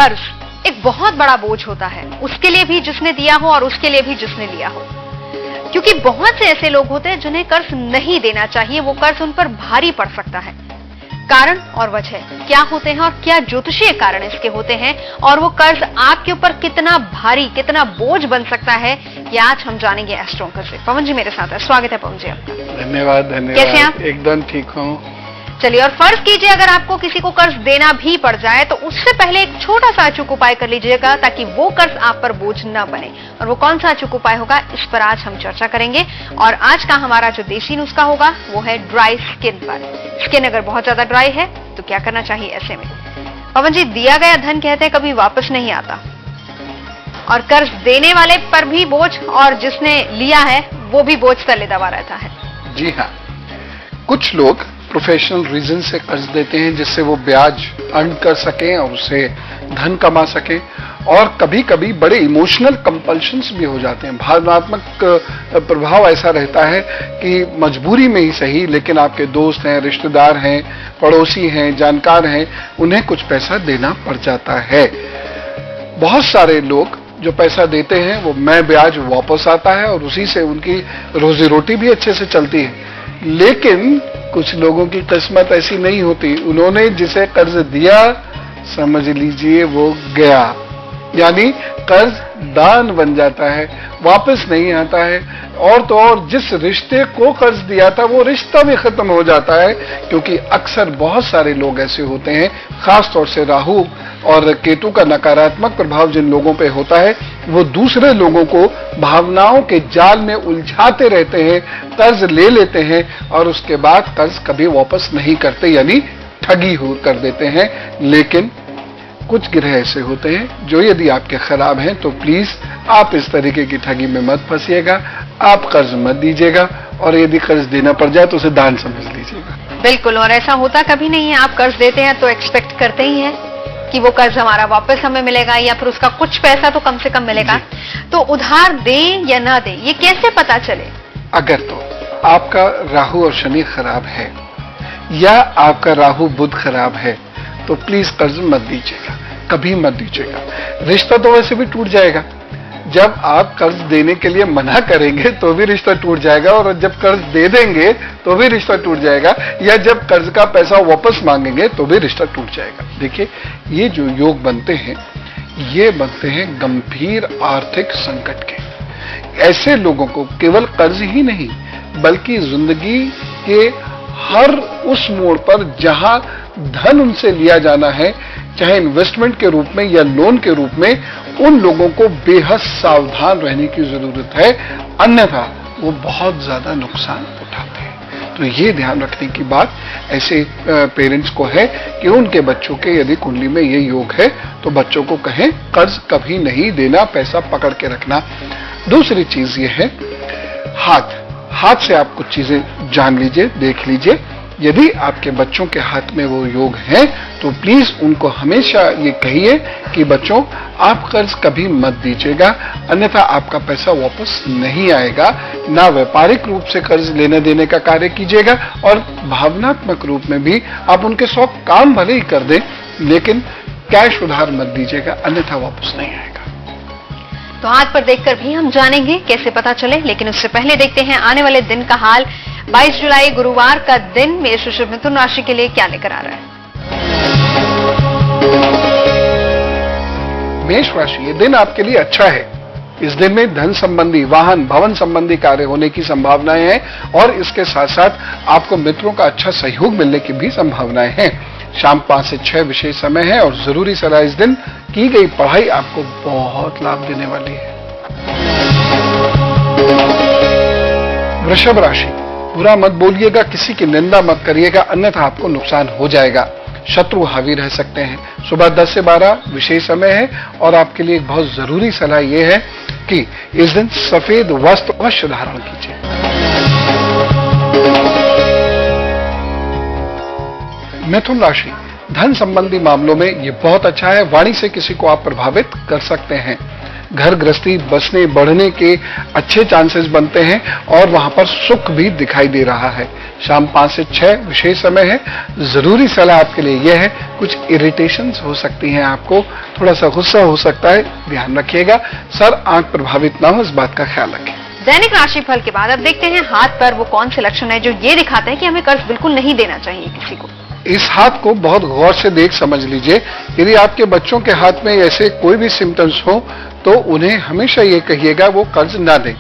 कर्ज एक बहुत बड़ा बोझ होता है, उसके लिए भी जिसने दिया हो और उसके लिए भी जिसने लिया हो। क्योंकि बहुत से ऐसे लोग होते हैं जिन्हें कर्ज नहीं देना चाहिए, वो कर्ज उन पर भारी पड़ सकता है। कारण और वजह क्या होते हैं और क्या ज्योतिषीय कारण इसके होते हैं, और वो कर्ज आपके ऊपर कितना भारी, कितना बोझ बन सकता है, ये आज हम जानेंगे एस्ट्रो अंकल से। पवन जी मेरे साथ है, स्वागत है पवन जी आपका। धन्यवाद धन्यवाद। कैसे आप? एकदम ठीक हूँ। चलिए, और फर्ज कीजिए अगर आपको किसी को कर्ज देना भी पड़ जाए तो उससे पहले एक छोटा सा अचूक उपाय कर लीजिएगा, ताकि वो कर्ज आप पर बोझ न बने। और वो कौन सा अचूक उपाय होगा, इस पर आज हम चर्चा करेंगे। और आज का हमारा जो देसी नुस्खा होगा वो है ड्राई स्किन पर। स्किन अगर बहुत ज्यादा ड्राई है तो क्या करना चाहिए ऐसे में? पवन जी, दिया गया धन कहते हैं कभी वापस नहीं आता, और कर्ज देने वाले पर भी बोझ और जिसने लिया है वो भी बोझ तले दबा रहता है। जी हाँ, कुछ लोग प्रोफेशनल रीजन से कर्ज देते हैं जिससे वो ब्याज अर्न कर सकें और उससे धन कमा सकें, और कभी कभी बड़े इमोशनल कंपल्शंस भी हो जाते हैं। भावनात्मक प्रभाव ऐसा रहता है कि मजबूरी में ही सही, लेकिन आपके दोस्त हैं, रिश्तेदार हैं, पड़ोसी हैं, जानकार हैं, उन्हें कुछ पैसा देना पड़ जाता है। बहुत सारे लोग जो पैसा देते हैं वो मैं ब्याज वापस आता है और उसी से उनकी रोजी रोटी भी अच्छे से चलती है। लेकिन कुछ लोगों की किस्मत ऐसी नहीं होती, उन्होंने जिसे कर्ज दिया समझ लीजिए वो गया, यानी कर्ज दान बन जाता है, वापस नहीं आता है। और तो और जिस रिश्ते को कर्ज दिया था वो रिश्ता भी खत्म हो जाता है, क्योंकि अक्सर बहुत सारे लोग ऐसे होते हैं, खास तौर से राहु और केतु का नकारात्मक प्रभाव जिन लोगों पे होता है, वो दूसरे लोगों को भावनाओं के जाल में उलझाते रहते हैं, कर्ज ले लेते हैं और उसके बाद कर्ज कभी वापस नहीं करते, यानी ठगी कर देते हैं। लेकिन कुछ ग्रह ऐसे होते हैं जो यदि आपके खराब हैं तो प्लीज आप इस तरीके की ठगी में मत फंसिएगा, आप कर्ज मत दीजिएगा, और यदि कर्ज देना पड़ जाए तो उसे दान समझ लीजिएगा। बिल्कुल, और ऐसा होता कभी नहीं है। आप कर्ज देते हैं तो एक्सपेक्ट करते ही हैं कि वो कर्ज हमारा वापस हमें मिलेगा, या फिर उसका कुछ पैसा तो कम से कम मिलेगा। तो उधार दें या ना दें, ये कैसे पता चले? अगर तो आपका राहु और शनि खराब है या आपका राहु बुध खराब है तो प्लीज कर्ज मत दीजिएगा, कभी मत दीजिएगा। रिश्ता तो वैसे भी टूट जाएगा, जब आप कर्ज देने के लिए मना करेंगे तो भी रिश्ता टूट जाएगा, और जब कर्ज दे देंगे तो भी रिश्ता टूट जाएगा, या जब कर्ज का पैसा वापस मांगेंगे तो भी रिश्ता टूट जाएगा। देखिए, ये जो योग बनते हैं ये बनते हैं गंभीर आर्थिक संकट के। ऐसे लोगों को केवल कर्ज ही नहीं बल्कि जिंदगी के हर उस मोड़ पर जहां धन उनसे लिया जाना है, चाहे इन्वेस्टमेंट के रूप में या लोन के रूप में, उन लोगों को बेहद सावधान रहने की जरूरत है, अन्यथा वो बहुत ज्यादा नुकसान उठाते हैं। तो ये ध्यान रखने की बात ऐसे पेरेंट्स को है कि उनके बच्चों के यदि कुंडली में ये योग है तो बच्चों को कहें कर्ज कभी नहीं देना, पैसा पकड़ के रखना। दूसरी चीज ये है, हाथ से आप कुछ चीजें जान लीजिए, देख लीजिए। यदि आपके बच्चों के हाथ में वो योग है तो प्लीज उनको हमेशा ये कहिए कि बच्चों आप कर्ज कभी मत दीजिएगा, अन्यथा आपका पैसा वापस नहीं आएगा। ना व्यापारिक रूप से कर्ज लेने देने का कार्य कीजिएगा, और भावनात्मक रूप में भी आप उनके 100 काम भले ही कर दें, लेकिन कैश उधार मत दीजिएगा, अन्यथा वापस नहीं आएगा। तो हाथ पर देखकर भी हम जानेंगे कैसे पता चले, लेकिन उससे पहले देखते हैं आने वाले दिन का हाल। 22 जुलाई गुरुवार का दिन मेष और मिथुन राशि के लिए क्या लेकर आ रहा है? मेष राशि, ये दिन आपके लिए अच्छा है। इस दिन में धन संबंधी, वाहन, भवन संबंधी कार्य होने की संभावनाएं हैं, और इसके साथ साथ आपको मित्रों का अच्छा सहयोग मिलने की भी संभावनाएं हैं। शाम 5 से 6 विशेष समय है, और जरूरी सलाह, इस दिन की गई पढ़ाई आपको बहुत लाभ देने वाली है। वृषभ राशि, बुरा मत बोलिएगा, किसी की निंदा मत करिएगा, अन्यथा आपको नुकसान हो जाएगा। शत्रु हावी रह सकते हैं। सुबह 10 से 12 विशेष समय है, और आपके लिए एक बहुत जरूरी सलाह यह है कि इस दिन सफेद वस्त्र अवश्य धारण कीजिए। मिथुन राशि, धन संबंधी मामलों में ये बहुत अच्छा है। वाणी से किसी को आप प्रभावित कर सकते हैं। घर गृहस्थी बसने बढ़ने के अच्छे चांसेस बनते हैं और वहां पर सुख भी दिखाई दे रहा है। शाम 5 से 6 विशेष समय है। जरूरी सलाह आपके लिए यह है, कुछ इरिटेशंस हो सकती हैं, आपको थोड़ा सा गुस्सा हो सकता है, ध्यान रखिएगा। सर आंख प्रभावित ना हो, इस बात का ख्याल रखें। दैनिक राशिफल के बाद अब देखते हैं हाथ पर वो कौन से लक्षण है जो ये दिखाते हैं कि हमें कर्ज बिल्कुल नहीं देना चाहिए किसी को। इस हाथ को बहुत गौर से देख समझ लीजिए। यदि आपके बच्चों के हाथ में ऐसे कोई भी सिम्टम्स हो तो उन्हें हमेशा ये कहिएगा वो कर्ज ना दें।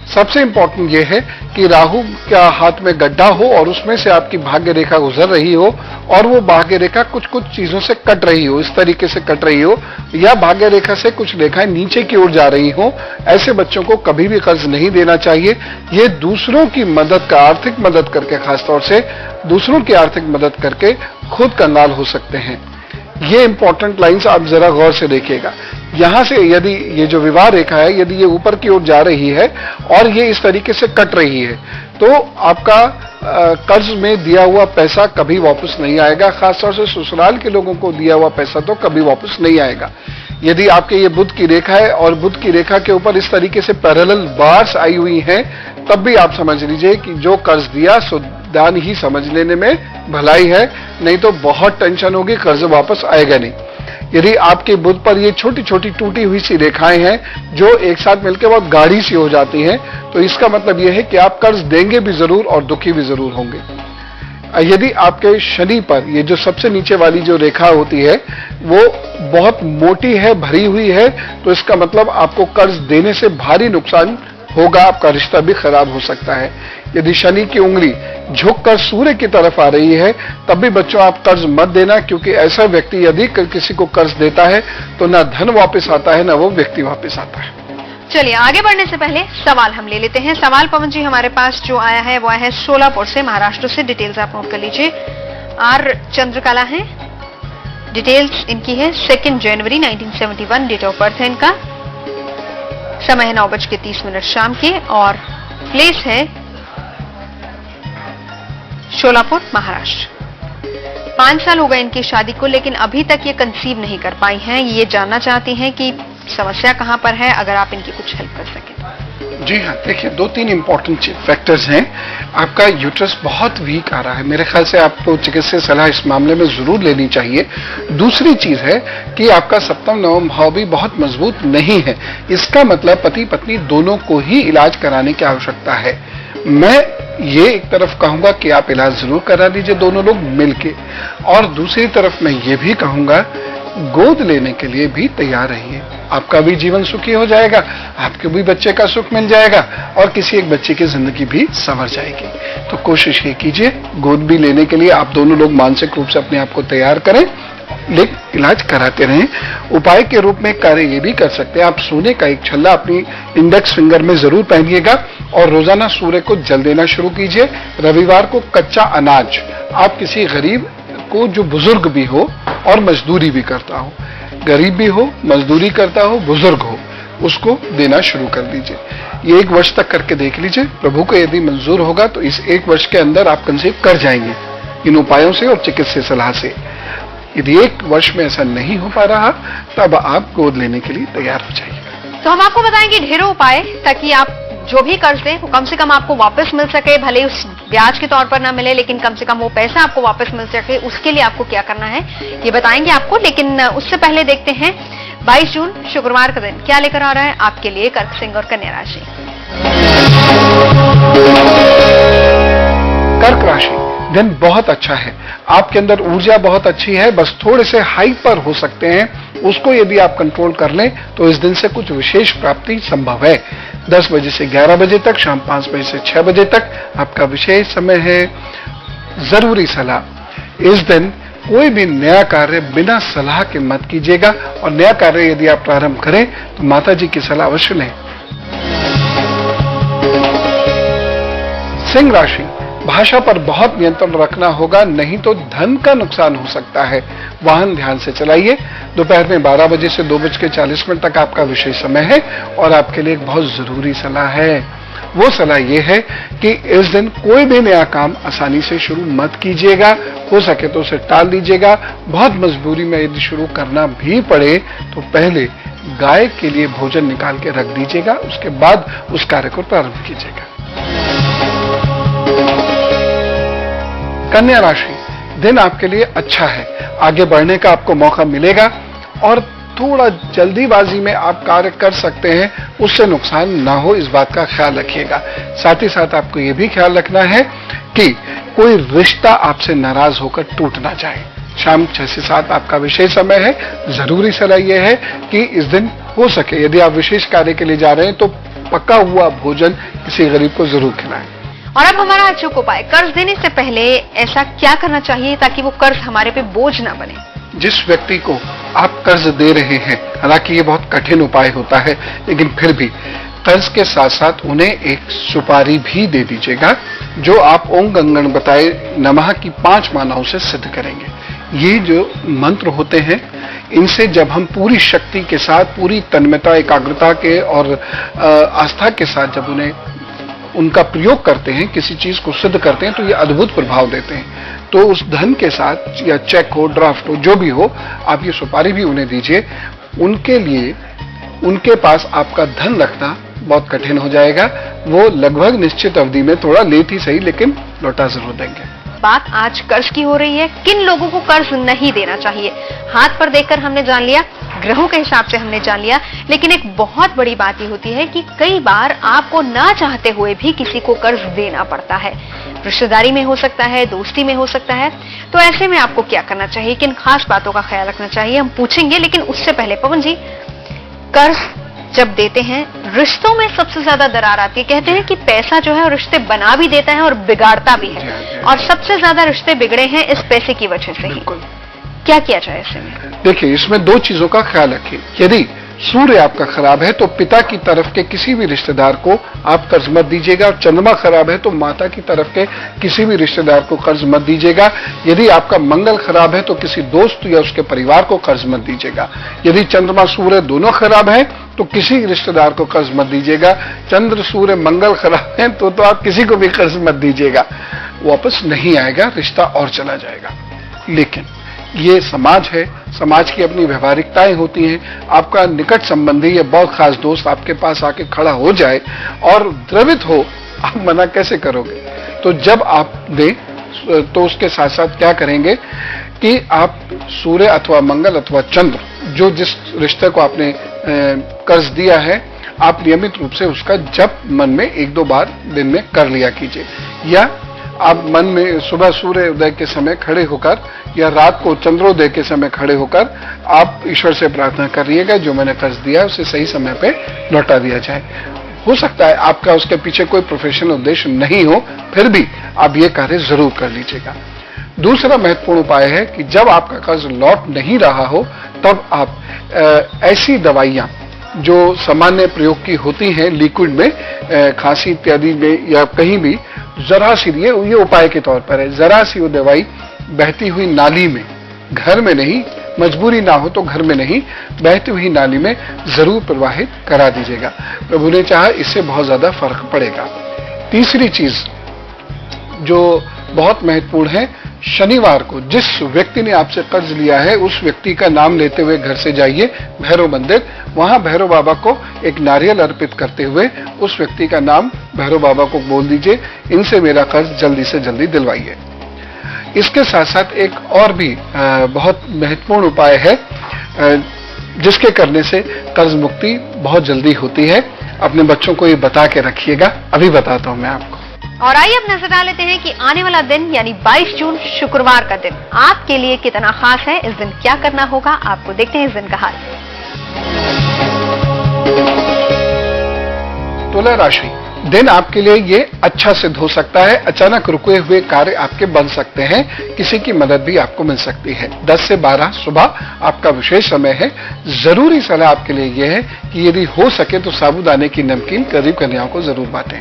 सबसे इंपॉर्टेंट ये है कि राहु का हाथ में गड्ढा हो और उसमें से आपकी भाग्य रेखा गुजर रही हो और वो भाग्य रेखा कुछ कुछ चीजों से कट रही हो, इस तरीके से कट रही हो, या भाग्य रेखा से कुछ रेखाएं नीचे की ओर जा रही हो, ऐसे बच्चों को कभी भी कर्ज नहीं देना चाहिए। ये दूसरों की मदद का, आर्थिक मदद करके, खासतौर से दूसरों की आर्थिक मदद करके खुद कंगाल हो सकते हैं। ये इंपॉर्टेंट लाइंस आप जरा गौर से देखिएगा। यहां से यदि ये जो विवाह रेखा है, यदि ये ऊपर की ओर जा रही है और ये इस तरीके से कट रही है, तो आपका कर्ज में दिया हुआ पैसा कभी वापस नहीं आएगा। खासतौर से ससुराल के लोगों को दिया हुआ पैसा तो कभी वापस नहीं आएगा। यदि आपके ये बुध की रेखा है और बुध की रेखा के ऊपर इस तरीके से पैरेलल बार्स आई हुई हैं, तब भी आप समझ लीजिए कि जो कर्ज दिया सो दान ही समझ लेने में भलाई है, नहीं तो बहुत टेंशन होगी, कर्ज वापस आएगा नहीं। यदि आपके बुध पर ये छोटी छोटी टूटी हुई सी रेखाएं हैं जो एक साथ मिलकर बहुत गाढ़ी सी हो जाती हैं, तो इसका मतलब यह है कि आप कर्ज देंगे भी जरूर और दुखी भी जरूर होंगे। यदि आपके शनि पर ये जो सबसे नीचे वाली जो रेखा होती है वो बहुत मोटी है, भरी हुई है, तो इसका मतलब आपको कर्ज देने से भारी नुकसान होगा, आपका रिश्ता भी खराब हो सकता है। यदि शनि की उंगली झुककर सूर्य की तरफ आ रही है, तब भी बच्चों आप कर्ज मत देना, क्योंकि ऐसा व्यक्ति यदि किसी को कर्ज देता है तो ना धन वापस आता है, ना वो व्यक्ति वापस आता है। चलिए आगे बढ़ने से पहले सवाल हम ले लेते हैं। सवाल पवन जी हमारे पास जो आया है वो आया है सोलापुर से, महाराष्ट्र से। डिटेल्स आप नोट कर लीजिए। आर चंद्रकला है, डिटेल्स इनकी है 2 जनवरी 1971 डेट ऑफ बर्थ है इनका। समय है 9:30 शाम के और प्लेस है सोलापुर, महाराष्ट्र। 5 साल हो गए इनकी शादी को, लेकिन अभी तक ये कंसीव नहीं कर पाई हैं। ये जानना चाहती हैं कि समस्या कहां पर है, अगर आप इनकी कुछ हेल्प कर सकें। जी हाँ, देखिए 2-3 इंपॉर्टेंट फैक्टर्स हैं। आपका यूट्रस बहुत वीक आ रहा है, मेरे ख्याल से आपको चिकित्सीय सलाह इस मामले में जरूर लेनी चाहिए। दूसरी चीज है कि आपका सप्तम नवम भाव भी बहुत मजबूत नहीं है। इसका मतलब पति पत्नी दोनों को ही इलाज कराने की आवश्यकता है। मैं ये एक तरफ कहूंगा कि आप इलाज जरूर करा लीजिए दोनों लोग मिलके, और दूसरी तरफ मैं ये भी कहूंगा गोद लेने के लिए भी तैयार रहिए। आपका भी जीवन सुखी हो जाएगा, आपके भी बच्चे का सुख मिल जाएगा और किसी एक बच्चे की जिंदगी भी संवर जाएगी। तो कोशिश ये कीजिए गोद भी लेने के लिए आप दोनों लोग मानसिक रूप से अपने आप को तैयार करें, लेकिन इलाज कराते रहें। उपाय के रूप में कार्य ये भी कर सकते हैं, आप सोने का एक छल्ला अपनी इंडेक्स फिंगर में जरूर पहनिएगा और रोजाना सूर्य को जल देना शुरू कीजिए। रविवार को कच्चा अनाज आप किसी गरीब को, जो बुजुर्ग भी हो और मजदूरी भी करता हो, गरीब भी हो, मजदूरी करता हो, बुजुर्ग हो, उसको देना शुरू कर दीजिए। ये 1 वर्ष तक करके देख लीजिए। प्रभु को यदि मंजूर होगा तो इस 1 वर्ष के अंदर आप कंसीव कर जाएंगे इन उपायों से और चिकित्सीय सलाह से। यदि 1 वर्ष में ऐसा नहीं हो पा रहा, तब आप गोद लेने के लिए तैयार हो जाइए। तो हम आपको बताएंगे ढेरों उपाय, ताकि आप जो भी कर्ज दें वो कम से कम आपको वापस मिल सके। भले उस ब्याज के तौर पर ना मिले, लेकिन कम से कम वो पैसा आपको वापस मिल सके। उसके लिए आपको क्या करना है ये बताएंगे आपको, लेकिन उससे पहले देखते हैं 22 जून शुक्रवार का दिन क्या लेकर आ रहा है आपके लिए कर्क सिंह और कन्या राशि। कर्क राशि दिन बहुत अच्छा है, आपके अंदर ऊर्जा बहुत अच्छी है, बस थोड़े से हाइपर हो सकते हैं, उसको यदि आप कंट्रोल कर लें तो इस दिन से कुछ विशेष प्राप्ति संभव है। 10 बजे से 11 बजे तक, शाम 5 बजे से 6 बजे तक आपका विशेष समय है। जरूरी सलाह, इस दिन कोई भी नया कार्य बिना सलाह के मत कीजिएगा, और नया कार्य यदि आप प्रारंभ करें तो माता जी की सलाह अवश्य लें। सिंह राशि, भाषा पर बहुत नियंत्रण रखना होगा, नहीं तो धन का नुकसान हो सकता है। वाहन ध्यान से चलाइए। दोपहर में 12 बजे से 2:40 तक आपका विशेष समय है, और आपके लिए एक बहुत जरूरी सलाह है। वो सलाह ये है कि इस दिन कोई भी नया काम आसानी से शुरू मत कीजिएगा, हो सके तो उसे टाल दीजिएगा। बहुत मजबूरी में यदि शुरू करना भी पड़े तो पहले गाय के लिए भोजन निकाल के रख दीजिएगा, उसके बाद उस कार्य को प्रारंभ कीजिएगा। कन्या राशि, दिन आपके लिए अच्छा है, आगे बढ़ने का आपको मौका मिलेगा और थोड़ा जल्दीबाजी में आप कार्य कर सकते हैं, उससे नुकसान ना हो इस बात का ख्याल रखिएगा। साथ ही साथ आपको यह भी ख्याल रखना है कि कोई रिश्ता आपसे नाराज होकर टूट ना जाए। शाम 6 से 7 आपका विशेष समय है। जरूरी सलाह यह है कि इस दिन हो सके यदि आप विशेष कार्य के लिए जा रहे हैं तो पका हुआ भोजन किसी गरीब को जरूर खिलाएं। और अब हमारा अचूक उपाय, कर्ज देने से पहले ऐसा क्या करना चाहिए ताकि वो कर्ज हमारे पे बोझ ना बने? जिस व्यक्ति को आप कर्ज दे रहे हैं, हालांकि ये बहुत कठिन उपाय होता है, लेकिन फिर भी कर्ज के साथ साथ उन्हें एक सुपारी भी दे दीजिएगा जो आप ओम गंगण बताए नमः की 5 मालाओं से सिद्ध करेंगे। ये जो मंत्र होते हैं, इनसे जब हम पूरी शक्ति के साथ, पूरी तन्मयता, एकाग्रता के और आस्था के साथ जब उन्हें उनका प्रयोग करते हैं, किसी चीज को सिद्ध करते हैं, तो ये अद्भुत प्रभाव देते हैं। तो उस धन के साथ या चेक हो, ड्राफ्ट हो, जो भी हो, आप ये सुपारी भी उन्हें दीजिए। उनके लिए उनके पास आपका धन रखना बहुत कठिन हो जाएगा। वो लगभग निश्चित अवधि में थोड़ा लेट ही सही लेकिन लौटा जरूर देंगे। बात आज कर्ज की हो रही है, किन लोगों को कर्ज नहीं देना चाहिए हाथ पर देखकर हमने जान लिया, ग्रहों के हिसाब से हमने जान लिया, लेकिन एक बहुत बड़ी बात ये होती है कि कई बार आपको ना चाहते हुए भी किसी को कर्ज देना पड़ता है। रिश्तेदारी में हो सकता है, दोस्ती में हो सकता है। तो ऐसे में आपको क्या करना चाहिए, किन खास बातों का ख्याल रखना चाहिए, हम पूछेंगे। लेकिन उससे पहले पवन जी, कर्ज जब देते हैं रिश्तों में सबसे ज्यादा दरार आती है। कहते हैं कि पैसा जो है रिश्ते बना भी देता है और बिगाड़ता भी है, और सबसे ज्यादा रिश्ते बिगड़े हैं इस पैसे की वजह से ही। क्या किया जाए ऐसे में? देखिए, इसमें 2 चीजों का ख्याल रखिए। यदि सूर्य आपका खराब है तो पिता की तरफ के किसी भी रिश्तेदार को आप कर्ज मत दीजिएगा, और चंद्रमा खराब है तो माता की तरफ के किसी भी रिश्तेदार को कर्ज मत दीजिएगा। यदि आपका मंगल खराब है तो किसी दोस्त या उसके परिवार को कर्ज मत दीजिएगा। यदि चंद्रमा सूर्य दोनों खराब है तो किसी रिश्तेदार को कर्ज मत दीजिएगा। चंद्र सूर्य मंगल खराब है तो आप किसी को भी कर्ज मत दीजिएगा, वापस नहीं आएगा, रिश्ता और चला जाएगा। लेकिन ये समाज है, समाज की अपनी व्यवहारिकताएं होती हैं। आपका निकट संबंधी या बहुत खास दोस्त आपके पास आके खड़ा हो जाए और द्रवित हो, आप मना कैसे करोगे? तो जब आप दें तो उसके साथ साथ क्या करेंगे कि आप सूर्य अथवा मंगल अथवा चंद्र, जो जिस रिश्ते को आपने कर्ज दिया है, आप नियमित रूप से उसका जप मन में 1-2 बार दिन में कर लिया कीजिए। या आप मन में सुबह सूर्य उदय के समय खड़े होकर या रात को चंद्रोदय के समय खड़े होकर आप ईश्वर से प्रार्थना करिएगा जो मैंने कर्ज दिया है उसे सही समय पे लौटा दिया जाए। हो सकता है आपका उसके पीछे कोई प्रोफेशनल उद्देश्य नहीं हो, फिर भी आप ये कार्य जरूर कर लीजिएगा। दूसरा महत्वपूर्ण उपाय है कि जब आपका कर्ज लौट नहीं रहा हो तब आप ऐसी दवाइयां जो सामान्य प्रयोग की होती हैं, लिक्विड में, खांसी इत्यादि में या कहीं भी, जरा सी ये उपाय के तौर पर है, जरा सी वो दवाई बहती हुई नाली में, घर में नहीं, मजबूरी ना हो तो घर में नहीं, बहती हुई नाली में जरूर प्रवाहित करा दीजिएगा। प्रभु ने चाहा इससे बहुत ज्यादा फर्क पड़ेगा। तीसरी चीज जो बहुत महत्वपूर्ण है, शनिवार को जिस व्यक्ति ने आपसे कर्ज लिया है उस व्यक्ति का नाम लेते हुए घर से जाइए भैरव मंदिर, वहां भैरव बाबा को एक नारियल अर्पित करते हुए उस व्यक्ति का नाम भैरव बाबा को बोल दीजिए, इनसे मेरा कर्ज जल्दी से जल्दी दिलवाइए। इसके साथ साथ एक और भी बहुत महत्वपूर्ण उपाय है जिसके करने से कर्ज मुक्ति बहुत जल्दी होती है। अपने बच्चों को ये बता के रखिएगा, अभी बताता हूं मैं आपको। और आइए अब नजर डाल लेते हैं कि आने वाला दिन यानी 22 जून शुक्रवार का दिन आपके लिए कितना खास है। इस दिन क्या करना होगा, आपको देखते हैं इस दिन का हाल। तुला राशि, दिन आपके लिए ये अच्छा सिद्ध हो सकता है। अचानक रुके हुए कार्य आपके बन सकते हैं, किसी की मदद भी आपको मिल सकती है। 10 से 12 सुबह आपका विशेष समय है। जरूरी सलाह आपके लिए यह है कि यदि हो सके तो साबूदाने की नमकीन गरीब कन्याओं को जरूर बांटें।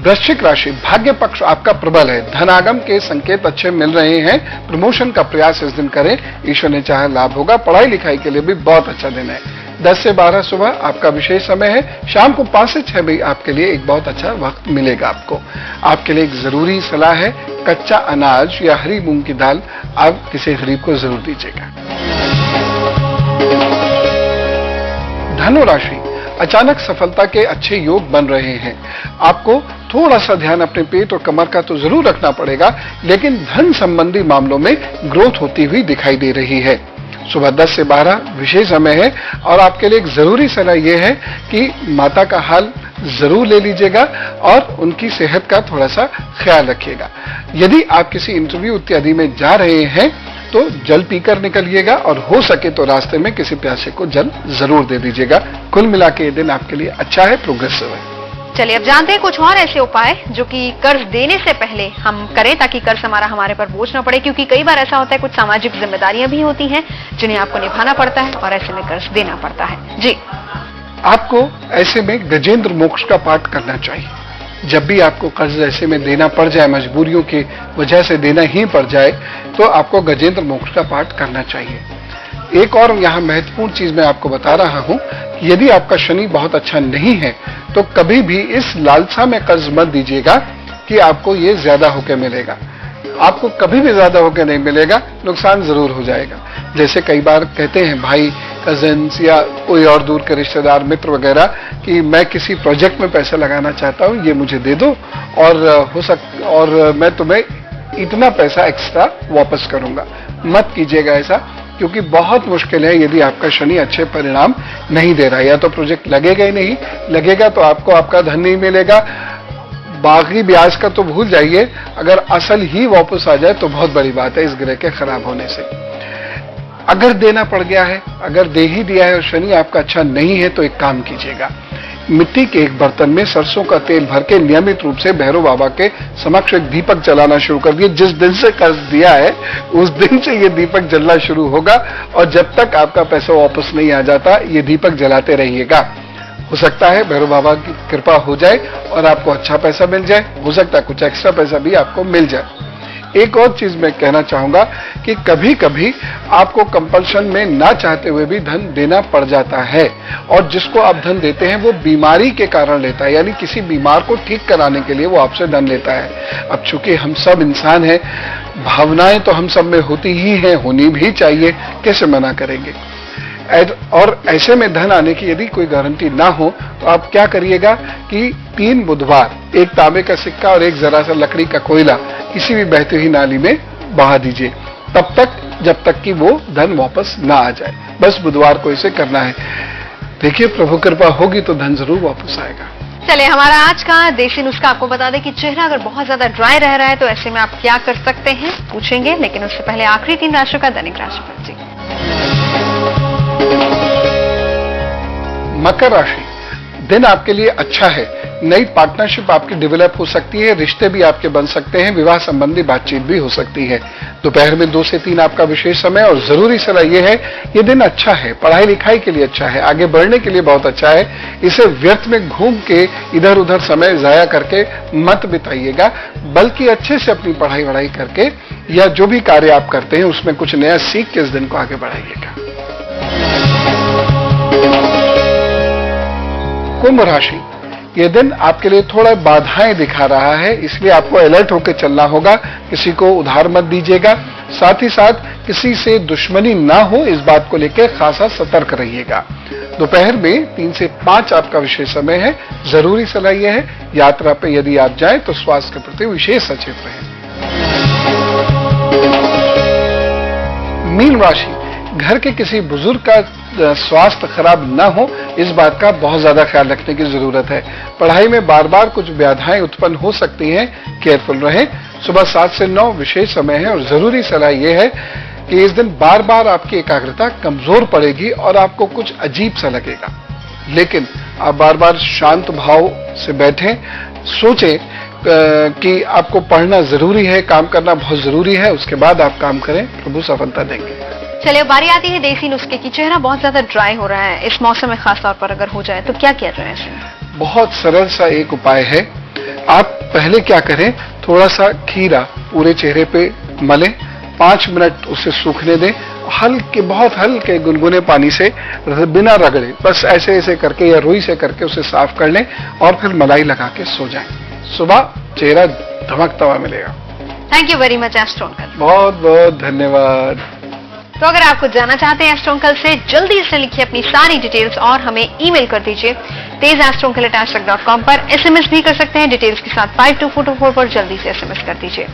वृश्चिक राशि, भाग्य पक्ष आपका प्रबल है, धनागम के संकेत अच्छे मिल रहे हैं। प्रमोशन का प्रयास इस दिन करें, ईश्वर ने चाहा लाभ होगा। पढ़ाई लिखाई के लिए भी बहुत अच्छा दिन है। 10 से 12 सुबह आपका विशेष समय है। शाम को 5 से 6 भी आपके लिए एक बहुत अच्छा वक्त मिलेगा। आपको आपके लिए एक जरूरी सलाह है कच्चा अनाज या हरी मूंग की दाल आप किसी गरीब को जरूर दीजिएगा। धनु राशि, अचानक सफलता के अच्छे योग बन रहे हैं। आपको थोड़ा सा ध्यान अपने पेट और कमर का तो जरूर रखना पड़ेगा, लेकिन धन संबंधी मामलों में ग्रोथ होती हुई दिखाई दे रही है। सुबह 10 से 12 विशेष समय है और आपके लिए एक जरूरी सलाह यह है कि माता का हाल जरूर ले लीजिएगा और उनकी सेहत का थोड़ा सा ख्याल रखिएगा। यदि आप किसी इंटरव्यू इत्यादि में जा रहे हैं तो जल पीकर निकलिएगा और हो सके तो रास्ते में किसी प्यासे को जल जरूर दे दीजिएगा। कुल मिला के ये दिन आपके लिए अच्छा है, प्रोग्रेसिव है। चलिए अब जानते हैं कुछ और ऐसे उपाय जो कि कर्ज देने से पहले हम करें ताकि कर्ज हमारे पर बोझ न पड़े, क्योंकि कई बार ऐसा होता है कुछ सामाजिक जिम्मेदारियां भी होती हैं जिन्हें आपको निभाना पड़ता है और ऐसे में कर्ज देना पड़ता है। जी, आपको ऐसे में गजेंद्र मोक्ष का पाठ करना चाहिए। जब भी आपको कर्ज ऐसे में देना पड़ जाए, मजबूरियों की वजह से देना ही पड़ जाए, तो आपको गजेंद्र मोक्ष का पाठ करना चाहिए। एक और यहाँ महत्वपूर्ण चीज मैं आपको बता रहा हूं, यदि आपका शनि बहुत अच्छा नहीं है तो कभी भी इस लालसा में कर्ज मत दीजिएगा कि आपको ये ज्यादा होकर मिलेगा। आपको कभी भी ज्यादा होकर नहीं मिलेगा, नुकसान जरूर हो जाएगा। जैसे कई बार कहते हैं भाई, कजिन्स या कोई और दूर के रिश्तेदार, मित्र वगैरह कि मैं किसी प्रोजेक्ट में पैसा लगाना चाहता हूं, ये मुझे दे दो और मैं तुम्हें इतना पैसा एक्स्ट्रा वापस करूंगा। मत कीजिएगा ऐसा, क्योंकि बहुत मुश्किल है यदि आपका शनि अच्छे परिणाम नहीं दे रहा है। या तो प्रोजेक्ट लगेगा ही नहीं, लगेगा तो आपको आपका धन नहीं मिलेगा। बाकी ब्याज का तो भूल जाइए, अगर असल ही वापस आ जाए तो बहुत बड़ी बात है इस ग्रह के खराब होने से। अगर देना पड़ गया है, अगर दे ही दिया है और शनि आपका अच्छा नहीं है, तो एक काम कीजिएगा, मिट्टी के एक बर्तन में सरसों का तेल भर के नियमित रूप से भैरव बाबा के समक्ष एक दीपक जलाना शुरू कर दिए। जिस दिन से कर्ज दिया है उस दिन से ये दीपक जलना शुरू होगा और जब तक आपका पैसा वापस नहीं आ जाता ये दीपक जलाते रहिएगा। हो सकता है भैरव बाबा की कृपा हो जाए और आपको अच्छा पैसा मिल जाए, हो सकता है कुछ एक्स्ट्रा पैसा भी आपको मिल जाए। एक और चीज मैं कहना चाहूंगा कि कभी कभी आपको कंपल्शन में ना चाहते हुए भी धन देना पड़ जाता है, और जिसको आप धन देते हैं वो बीमारी के कारण लेता है, यानी किसी बीमार को ठीक कराने के लिए वो आपसे धन लेता है। अब चूंकि हम सब इंसान हैं, भावनाएं तो हम सब में होती ही हैं, होनी भी चाहिए, कैसे मना करेंगे। और ऐसे में धन आने की यदि कोई गारंटी ना हो तो आप क्या करिएगा कि 3 बुधवार एक तांबे का सिक्का और एक जरा सा लकड़ी का कोयला किसी भी बहती हुई नाली में बहा दीजिए, तब तक जब तक कि वो धन वापस ना आ जाए। बस बुधवार को इसे करना है। देखिए, प्रभु कृपा होगी तो धन जरूर वापस आएगा। चलिए, हमारा आज का देसी नुस्खा आपको बता दें कि चेहरा अगर बहुत ज्यादा ड्राई रह रहा है तो ऐसे में आप क्या कर सकते हैं, पूछेंगे, लेकिन उससे पहले आखिरी 3 राशियों का दैनिक राशिफल। जी, मकर राशि, दिन आपके लिए अच्छा है। नई पार्टनरशिप आपकी डेवलप हो सकती है, रिश्ते भी आपके बन सकते हैं, विवाह संबंधी बातचीत भी हो सकती है। दोपहर में 2 से 3 आपका विशेष समय और जरूरी सलाह यह है, ये दिन अच्छा है, पढ़ाई लिखाई के लिए अच्छा है, आगे बढ़ने के लिए बहुत अच्छा है। इसे व्यर्थ में घूम के इधर उधर समय जाया करके मत बिताइएगा, बल्कि अच्छे से अपनी पढ़ाई वढ़ाई करके या जो भी कार्य आप करते हैं उसमें कुछ नया सीख के इस दिन को आगे बढ़ाइएगा। कुंभ राशि, यह दिन आपके लिए थोड़ा बाधाएं दिखा रहा है, इसलिए आपको अलर्ट होकर चलना होगा। किसी को उधार मत दीजिएगा, साथ ही साथ किसी से दुश्मनी ना हो इस बात को लेकर खासा सतर्क रहिएगा। दोपहर में 3 से 5 आपका विशेष समय है। जरूरी सलाह यह है, यात्रा पे यदि आप जाएं तो स्वास्थ्य के प्रति विशेष सचेत रहें। मीन राशि, घर के किसी बुजुर्ग का स्वास्थ्य खराब ना हो इस बात का बहुत ज्यादा ख्याल रखने की जरूरत है। पढ़ाई में बार बार कुछ बाधाएं उत्पन्न हो सकती हैं, केयरफुल रहें। सुबह 7 से 9 विशेष समय है और जरूरी सलाह यह है कि इस दिन बार बार आपकी एकाग्रता कमजोर पड़ेगी और आपको कुछ अजीब सा लगेगा, लेकिन आप बार बार शांत भाव से बैठें, सोचें कि आपको पढ़ना जरूरी है, काम करना बहुत जरूरी है, उसके बाद आप काम करें, प्रभु सफलता देंगे। चलिए, बारी आती है देसी नुस्खे की। चेहरा बहुत ज्यादा ड्राई हो रहा है, इस मौसम में खास तौर पर अगर हो जाए तो क्या किया जाए? बहुत सरल सा एक उपाय है। आप पहले क्या करें, थोड़ा सा खीरा पूरे चेहरे पे मलें, 5 मिनट उसे सूखने दें, हल्के, बहुत हल्के गुनगुने पानी से बिना रगड़े, बस ऐसे ऐसे करके या रुई से करके उसे साफ कर लें और फिर मलाई लगा के सो जाएं। सुबह चेहरा धमकता हुआ मिलेगा। Thank you very much astro uncle. बहुत बहुत धन्यवाद। तो अगर आप कुछ जानना चाहते हैं एस्ट्रो अंकल से, जल्दी से लिखिए अपनी सारी डिटेल्स और हमें ईमेल कर दीजिए tezastroncle@ashtak.com पर। एसएमएस भी कर सकते हैं डिटेल्स के साथ 52424 पर, जल्दी से एसएमएस कर दीजिए।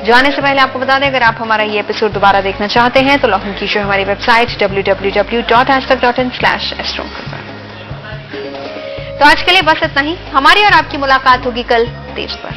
जाने से पहले आपको बता दें, अगर आप हमारा ये एपिसोड दोबारा देखना चाहते हैं तो लॉग इन कीजिए हमारी वेबसाइट www.ashtak.in/astroncle पर। तो आज के लिए बस इतना ही। हमारी और आपकी मुलाकात होगी कल तेज पर।